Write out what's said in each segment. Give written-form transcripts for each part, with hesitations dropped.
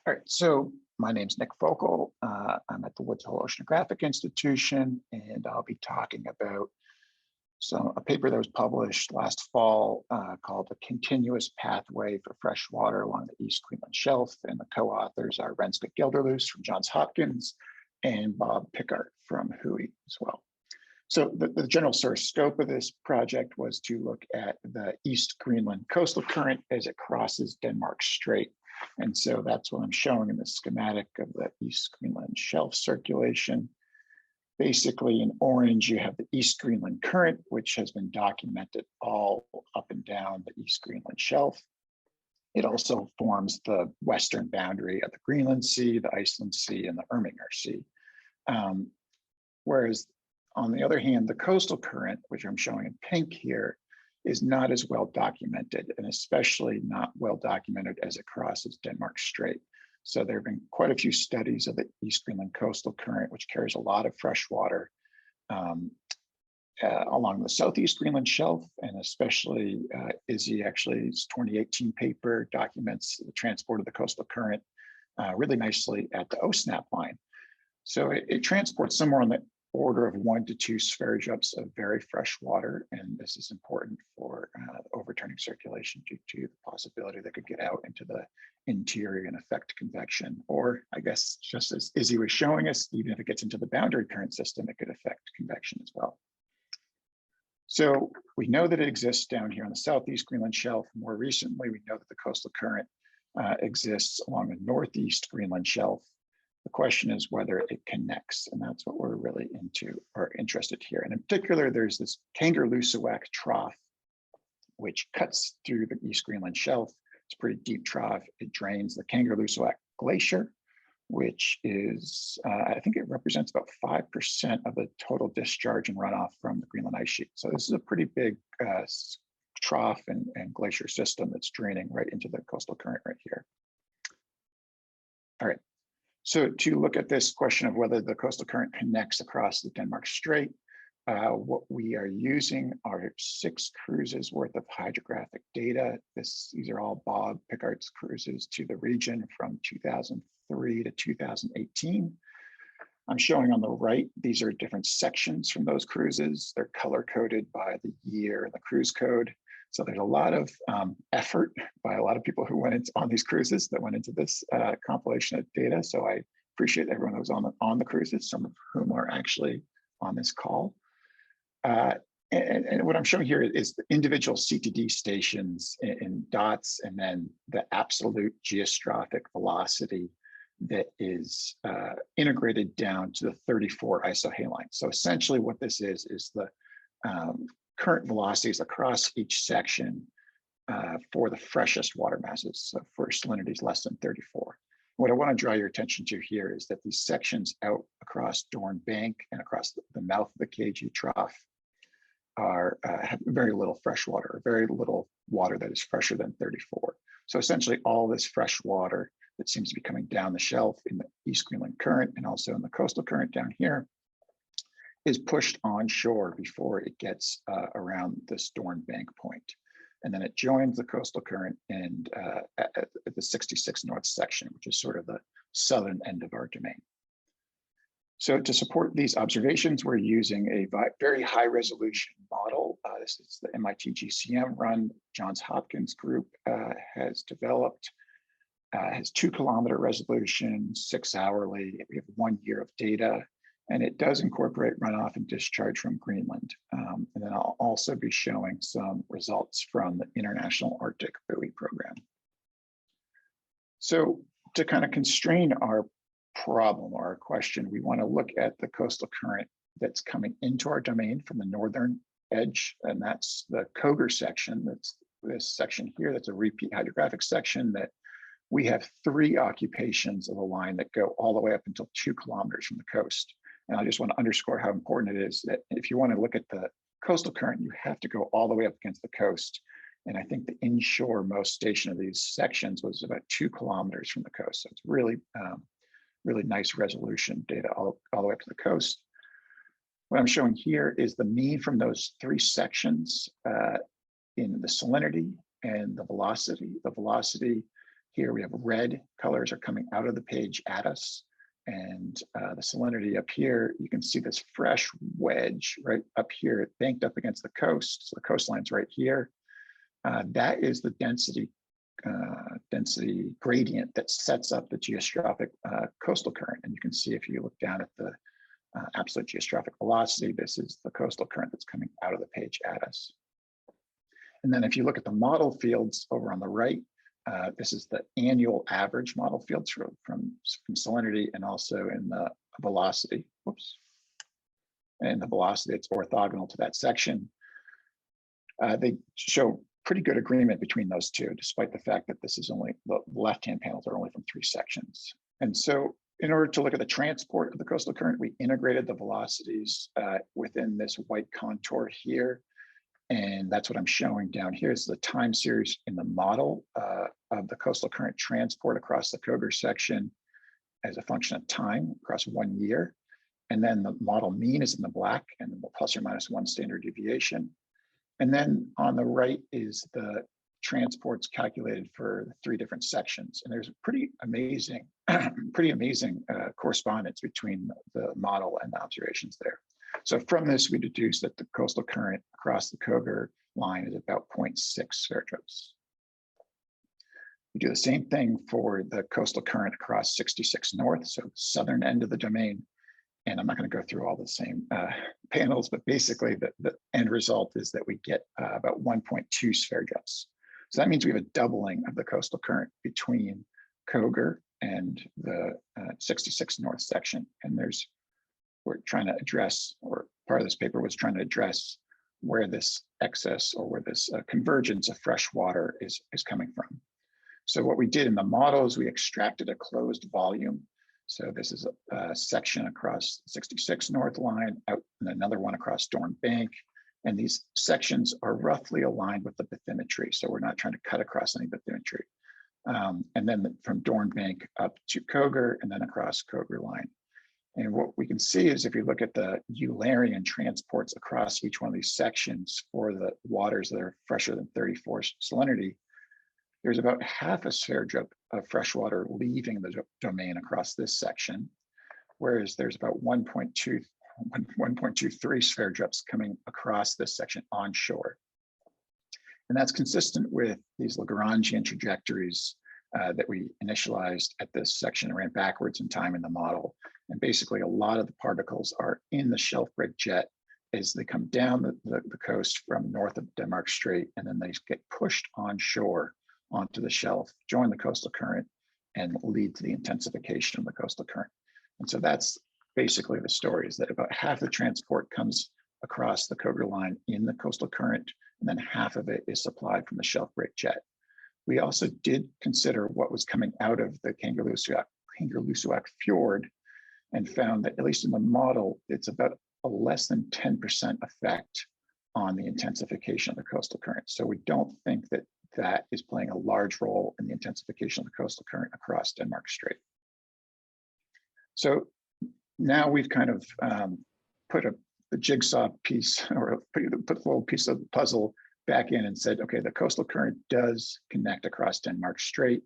All right, so my name's Nick Foukal. I'm at the Woods Hole Oceanographic Institution, and I'll be talking about a paper that was published last fall called "A Continuous Pathway for Freshwater Along the East Greenland Shelf," and the co-authors are Renske Gelderloos from Johns Hopkins and Bob Pickart from Hui as well. So the general sort of scope of this project was to look at the East Greenland coastal current as it crosses Denmark Strait. And so that's what I'm showing in the schematic of the East Greenland shelf circulation. Basically, in orange, you have the East Greenland current, which has been documented all up and down the East Greenland shelf. It also forms the western boundary of the Greenland Sea, the Iceland Sea, and the Irminger Sea. Whereas on the other hand, the coastal current, which I'm showing in pink here, is not as well documented, and especially not well documented as it crosses Denmark Strait. So there have been quite a few studies of the East Greenland coastal current, which carries a lot of fresh water along the Southeast Greenland shelf, and especially Izzy actually's 2018 paper documents the transport of the coastal current really nicely at the OSNAP line. So it transports somewhere on the order of 1 to 2 spherojups of very fresh water, and this is important for overturning circulation due to the possibility that could get out into the interior and affect convection, or I guess just as Izzy was showing us, even if it gets into the boundary current system, it could affect convection as well. So we know that it exists down here on the Southeast Greenland shelf. More recently, we know that the coastal current exists along the Northeast Greenland shelf. The question is whether it connects, and that's what we're really interested here. And in particular, there's this Kangerlussuaq trough, which cuts through the East Greenland shelf. It's a pretty deep trough. It drains the Kangerlussuaq Glacier, which is, I think it represents about 5% of the total discharge and runoff from the Greenland ice sheet. So this is a pretty big trough and glacier system that's draining right into the coastal current right here. All right. So to look at this question of whether the coastal current connects across the Denmark Strait, what we are using are 6 cruises worth of hydrographic data. These are all Bob Pickart's cruises to the region from 2003 to 2018. I'm showing on the right, these are different sections from those cruises. They're color-coded by the year and the cruise code. So there's a lot of effort by a lot of people who went on these cruises that went into this compilation of data. So I appreciate everyone who was on the cruises, some of whom are actually on this call. And what I'm showing here is the individual CTD stations in dots, and then the absolute geostrophic velocity that is integrated down to the 34 isohalide. So essentially what this is the current velocities across each section for the freshest water masses, so for salinities less than 34. What I want to draw your attention to here is that these sections out across Dorn Bank and across the mouth of the KG Trough have very little fresh water, very little water that is fresher than 34. So essentially all this fresh water that seems to be coming down the shelf in the East Greenland current and also in the coastal current down here is pushed onshore before it gets around this Dorn Bank point. And then it joins the coastal current and at the 66 North section, which is sort of the southern end of our domain. So to support these observations, we're using a very high resolution model. This is the MIT GCM run. Johns Hopkins group has developed, has 2 kilometer resolution, 6 hourly. We have 1 year of data. And it does incorporate runoff and discharge from Greenland. And then I'll also be showing some results from the International Arctic Buoy program. So to kind of constrain our problem or our question, we want to look at the coastal current that's coming into our domain from the northern edge, and that's the Koger section. That's this section here. That's a repeat hydrographic section that we have 3 occupations of a line that go all the way up until 2 kilometers from the coast. And I just want to underscore how important it is that if you want to look at the coastal current, you have to go all the way up against the coast. And I think the inshore-most station of these sections was about 2 kilometers from the coast. So it's really, really nice resolution data all the way up to the coast. What I'm showing here is the mean from those 3 sections in the salinity and the velocity. The velocity Here we have red colors are coming out of the page at us. And the salinity up here, you can see this fresh wedge right up here, banked up against the coast. So the coastline's right here. That is the density gradient that sets up the geostrophic coastal current. And you can see if you look down at the absolute geostrophic velocity, this is the coastal current that's coming out of the page at us. And then if you look at the model fields over on the right, this is the annual average model fields from salinity and also in the velocity. Whoops. And the velocity, it's orthogonal to that section. They show pretty good agreement between those two, despite the fact that this is only, the left-hand panels are only from 3 sections. And so in order to look at the transport of the coastal current, we integrated the velocities within this white contour here. And that's what I'm showing down here is the time series in the model of the coastal current transport across the Koger section as a function of time across 1 year. And then the model mean is in the black and the plus or minus 1 standard deviation. And then on the right is the transports calculated for the 3 different sections. And there's a pretty amazing correspondence between the model and the observations there. So from this, we deduce that the coastal current across the Koger line is about 0.6 spherodrops. We do the same thing for the coastal current across 66 North, so the southern end of the domain. And I'm not going to go through all the same panels, but basically the end result is that we get about 1.2 spherodrops. So that means we have a doubling of the coastal current between Koger and the 66 North section. And we're trying to address, or part of this paper was trying to address where this excess or where this convergence of fresh water is coming from. So what we did in the model is we extracted a closed volume. So this is a section across 66 North line, out and another one across Dorn Bank. And these sections are roughly aligned with the bathymetry. So we're not trying to cut across any bathymetry. And then from Dorn Bank up to Koger and then across Koger line. And what we can see is if you look at the Eulerian transports across each one of these sections for the waters that are fresher than 34 salinity, there's about half a spherodrop of fresh water leaving the domain across this section, whereas there's about 1.23 spherodrops coming across this section onshore. And that's consistent with these Lagrangian trajectories that we initialized at this section and ran backwards in time in the model. And basically a lot of the particles are in the shelf break jet as they come down the coast from north of Denmark Strait, and then they get pushed onshore onto the shelf, join the coastal current, and lead to the intensification of the coastal current. And so that's basically the story, is that about half the transport comes across the Koger line in the coastal current, and then half of it is supplied from the shelf break jet. We also did consider what was coming out of the Kangerlussuaq fjord and found that, at least in the model, it's about a less than 10% effect on the intensification of the coastal current. So we don't think that that is playing a large role in the intensification of the coastal current across Denmark Strait. So now we've kind of put the jigsaw piece, or put the little piece of the puzzle back in and said, okay, the coastal current does connect across Denmark Strait.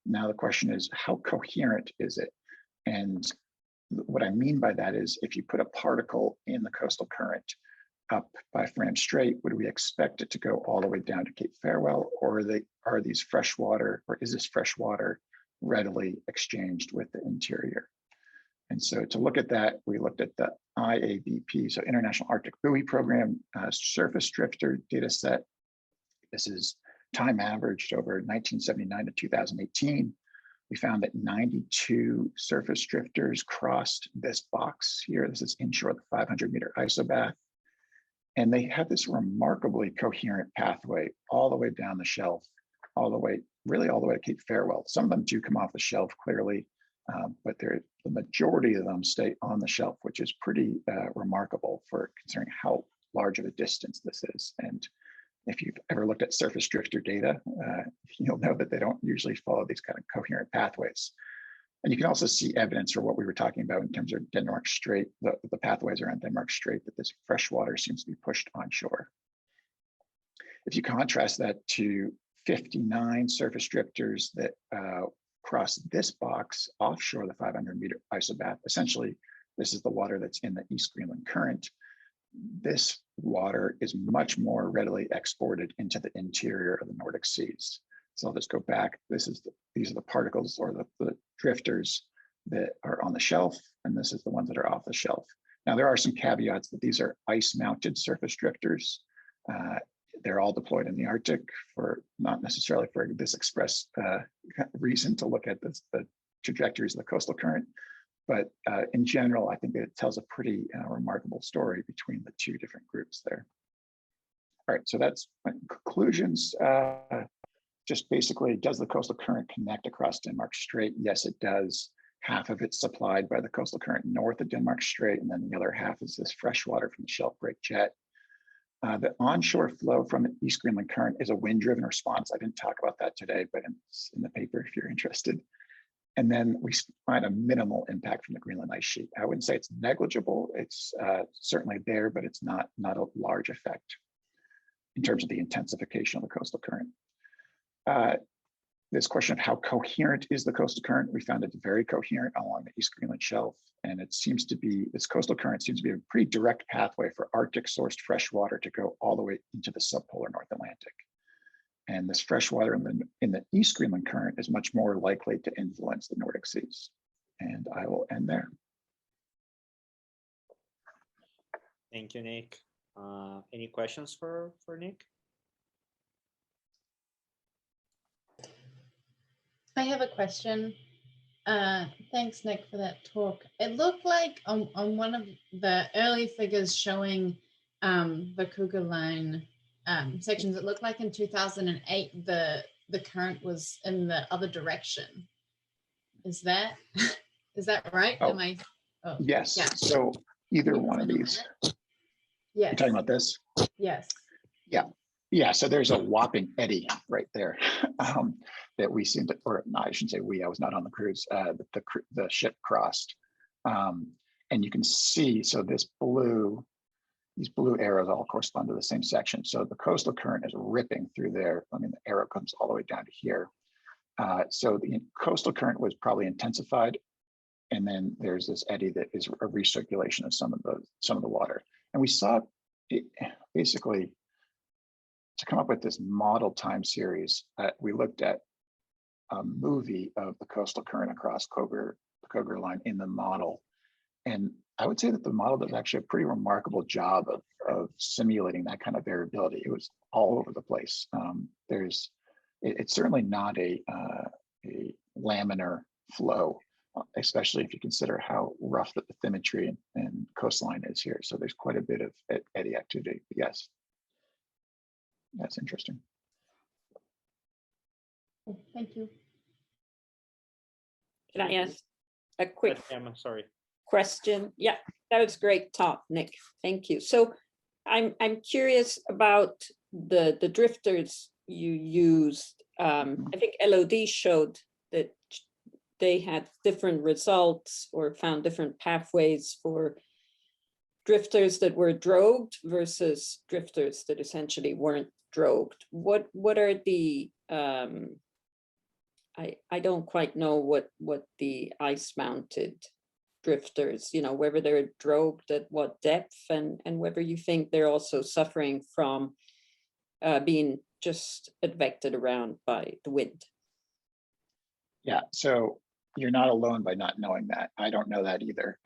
Now the question is, how coherent is it? And what I mean by that is, if you put a particle in the coastal current up by Fram Strait, would we expect it to go all the way down to Cape Farewell, or are these freshwater, or is this freshwater readily exchanged with the interior? And so to look at that, we looked at the IABP, so International Arctic Buoy Program surface drifter data set. This is time averaged over 1979 to 2018. We found that 92 surface drifters crossed this box here. This is inshore the 500-meter isobath. And they have this remarkably coherent pathway all the way down the shelf, really all the way to Cape Farewell. Some of them do come off the shelf clearly, but the majority of them stay on the shelf, which is pretty remarkable for considering how large of a distance this is. And if you've ever looked at surface drifter data, you'll know that they don't usually follow these kind of coherent pathways. And you can also see evidence for what we were talking about in terms of Denmark Strait, the pathways around Denmark Strait, that this fresh water seems to be pushed onshore. If you contrast that to 59 surface drifters that cross this box offshore the 500-meter isobath. Essentially, this is the water that's in the East Greenland Current. This water is much more readily exported into the interior of the Nordic seas. So I'll just go back. These are the particles or the drifters that are on the shelf, and this is the ones that are off the shelf. Now, there are some caveats that these are ice-mounted surface drifters. They're all deployed in the Arctic for not necessarily for this express reason to look at the trajectories of the coastal current. But in general, I think it tells a pretty remarkable story between the two different groups there. All right, so that's my conclusions. Just basically, does the coastal current connect across Denmark Strait? Yes, it does. Half of it's supplied by the coastal current north of Denmark Strait, and then the other half is this fresh water from the shelf break jet. The onshore flow from the East Greenland Current is a wind-driven response. I didn't talk about that today, but it's in the paper if you're interested. And then we find a minimal impact from the Greenland ice sheet. I wouldn't say it's negligible. It's certainly there, but it's not a large effect in terms of the intensification of the coastal current. This question of how coherent is the coastal current, we found it very coherent along the East Greenland shelf. And it seems to be, this coastal current seems to be a pretty direct pathway for Arctic sourced fresh water to go all the way into the subpolar North Atlantic. And this fresh water in the East Greenland current is much more likely to influence the Nordic seas. And I will end there. Thank you, Nick. Any questions for Nick? I have a question. Thanks, Nick, for that talk. It looked like on one of the early figures showing the Foukal line sections, it looked like in 2008 the current was in the other direction. Is that right? Oh, Am I? Oh, yes. Yeah. So either one of these. Yes. You're talking about this? Yes. Yeah, so there's a whopping eddy right there that we seem to, or no, I shouldn't say we, I was not on the cruise, the ship crossed. And you can see, so these blue arrows all correspond to the same section. So the coastal current is ripping through there. I mean, the arrow comes all the way down to here. So the coastal current was probably intensified. And then there's this eddy that is a recirculation of some of the water. And we saw it basically, to come up with this model time series, we looked at a movie of the coastal current across the Koger line in the model. And I would say that the model does actually a pretty remarkable job of simulating that kind of variability. It was all over the place. It's certainly not a laminar flow, especially if you consider how rough the bathymetry and coastline is here. So there's quite a bit of eddy activity, yes. That's interesting. Thank you. Can I ask a quick I'm sorry. question? Yeah, that was great talk, Nick. Thank you. So I'm curious about the drifters you used. I think LOD showed that they had different results or found different pathways for drifters that were drogued versus drifters that essentially weren't drogued. What are the I don't quite know what the ice mounted drifters, whether they're drogued at what depth, and whether you think they're also suffering from being just advected around by the wind. Yeah, so you're not alone by not knowing that. I don't know that either.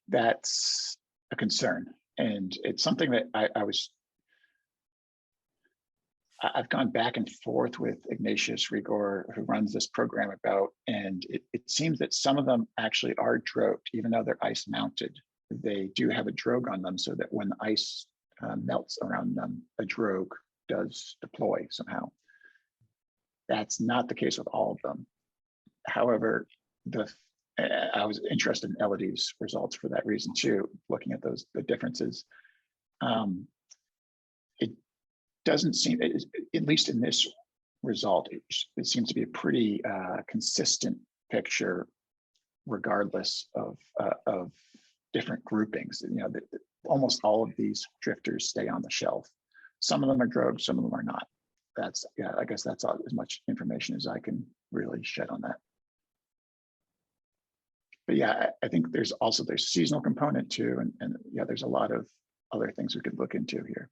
That's a concern, and it's something that I've gone back and forth with Ignatius Rigor, who runs this program about, and it seems that some of them actually are drogued, even though they're ice mounted. They do have a drogue on them so that when the ice melts around them, a drogue does deploy somehow. That's not the case with all of them. However, I was interested in Elodie's results for that reason too, looking at the differences. It doesn't seem, at least in this result, it seems to be a pretty consistent picture, regardless of different groupings. Almost all of these drifters stay on the shelf. Some of them are drogued, some of them are not. that's, yeah, I guess that's all, as much information as I can really shed on that. But yeah, I think there's seasonal component too. And yeah, there's a lot of other things we could look into here.